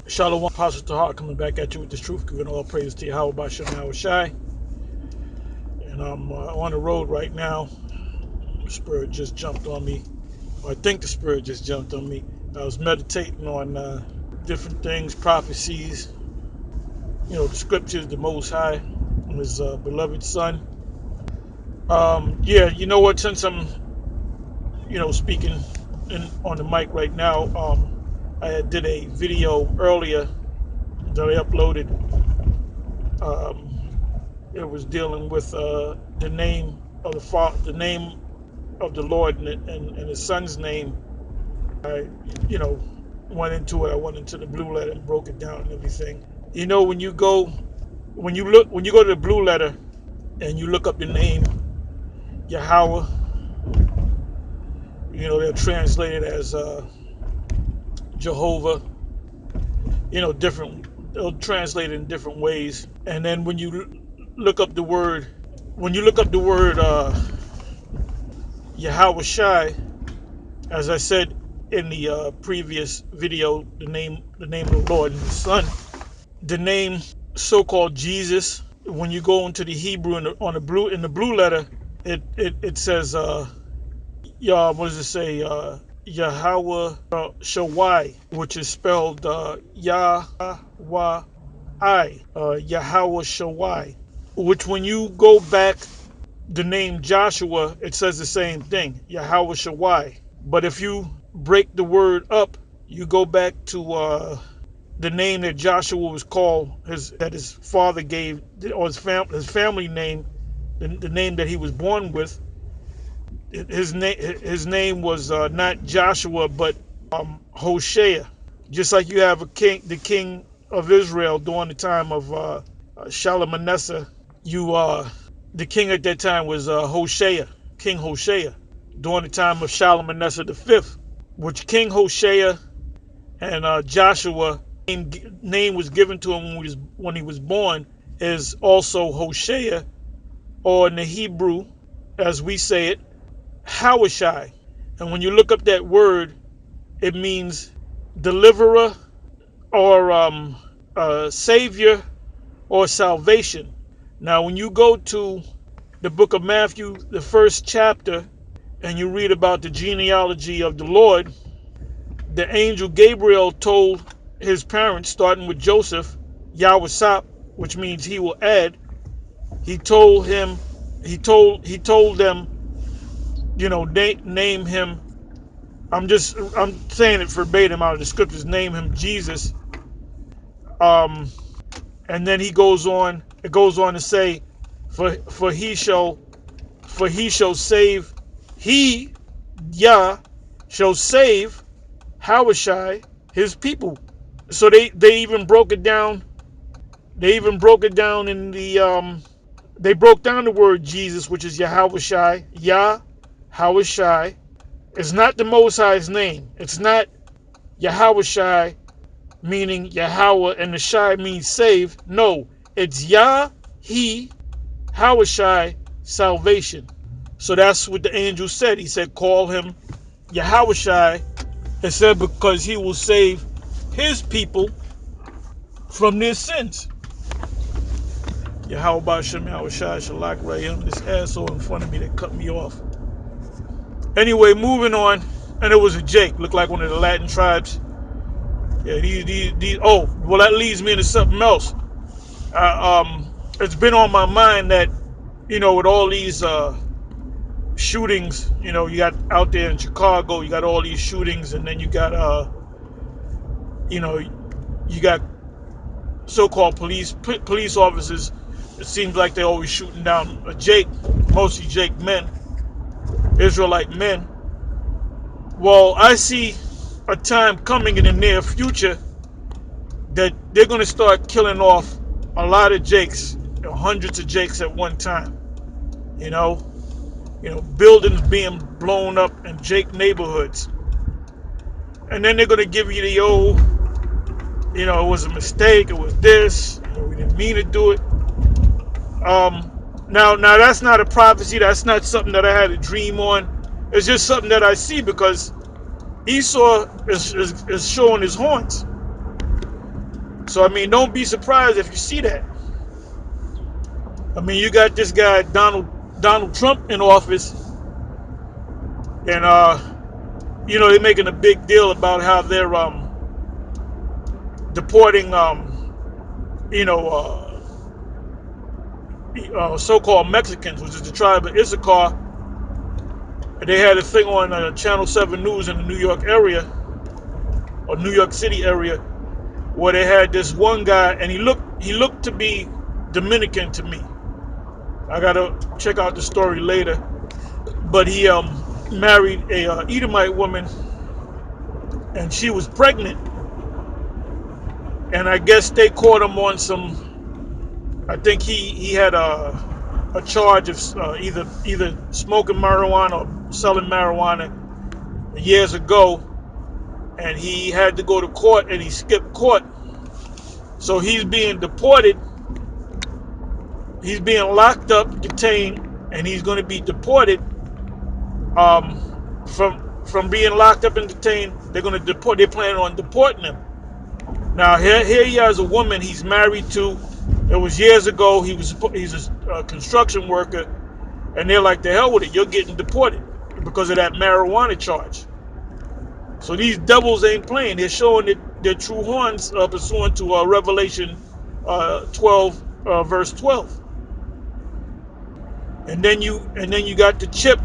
Shalom, Apostle Tahar coming back at you with this truth, giving all praise to Yahweh Bashem Yahweh Shai. And I'm on the road right now. The Spirit just jumped on me. Or I think the Spirit just jumped on me. I was meditating on different things, prophecies, the scriptures, the Most High, and His beloved Son. Yeah, you know what? Since I'm, speaking on the mic right now, I did a video earlier that I uploaded. It was dealing with the name of the name of the Lord and His Son's name. I, went into it. I went into the blue letter and broke it down and everything. When you go to the blue letter and you look up the name Yahweh, they're translated as Jehovah. They'll translate it in different ways. And then when you look up the word Yahweh Shai, as I said in the previous video, the name of the Lord and His Son, the name so-called Jesus. When you go into the Hebrew in the blue letter, it says what does it say? Yahweh Shawai, which is spelled Yahweh Yahweh Shawai, which when you go back the name Joshua, it says the same thing, Yahweh Shawai. But if you break the word up, you go back to the name that Joshua was called, that his father gave, or his family name, the name that he was born with. His name was not Joshua, but Hoshea. Just like you have the king of Israel during the time of Shalmaneser. The king at that time was Hoshea, King Hoshea, during the time of Shalmaneser the fifth, which King Hoshea and Joshua name was given to him when he was born is also Hoshea, or in the Hebrew, as we say it, Hawashai. And when you look up that word, it means deliverer or savior or salvation. Now, when you go to the book of Matthew, the first chapter, and you read about the genealogy of the Lord, the angel Gabriel told his parents, starting with Joseph, Yahweh, which means he will add. He told them, name him. I'm saying it verbatim out of the scriptures. Name him Jesus. And then it goes on to say, for he shall save, he Yah shall save Hawashai, his people. So they even broke it down. They even broke it down in the they broke down the word Jesus, which is Yahweh Yah Hawashai. It's not the Most High's name. It's not Yahweh meaning Yahweh, and the Shai means save. No, it's Yah, he, Hawashai, salvation. So that's what the angel said. He said, call him Yahweh. It said because he will save his people from their sins. Yahweh Bashem Yahweh Shai Shalak Rayim. This asshole in front of me that cut me off. Anyway, moving on. And it was a Jake. Looked like one of the Latin tribes. Yeah, these oh, well, that leads me into something else. It's been on my mind that, with all these shootings, you got out there in Chicago, you got all these shootings, and then you got you got so-called police officers. It seems like they're always shooting down mostly Jake men, Israelite men. Well, I see a time coming in the near future that they're going to start killing off a lot of Jakes, hundreds of Jakes at one time. Buildings being blown up in Jake neighborhoods. And then they're going to give you the old, it was a mistake, it was this, we didn't mean to do it. Now that's not a prophecy, that's not something that I had a dream on. It's just something that I see because Esau is showing his horns. So I mean, don't be surprised if you see that. I mean, you got this guy Donald Trump in office, and you know, they're making a big deal about how they're deporting you know, so-called Mexicans, which is the tribe of Issachar. They had a thing on Channel 7 News in the New York area, or New York City area, where they had this one guy, and he looked to be Dominican to me. I gotta check out the story later, but he married a Edomite woman, and she was pregnant, and I guess they caught him on some. I think he had a charge of either smoking marijuana or selling marijuana years ago, and he had to go to court, and he skipped court, so he's being deported. He's being locked up, detained, and he's going to be deported. From being locked up and detained, they're going to deport. They're planning on deporting him. Now here he has a woman he's married to. It was years ago. He's a construction worker, and they're like, the hell with it. You're getting deported because of that marijuana charge. So these devils ain't playing. They're showing their true horns pursuant to Revelation 12, verse 12. And then you got the chip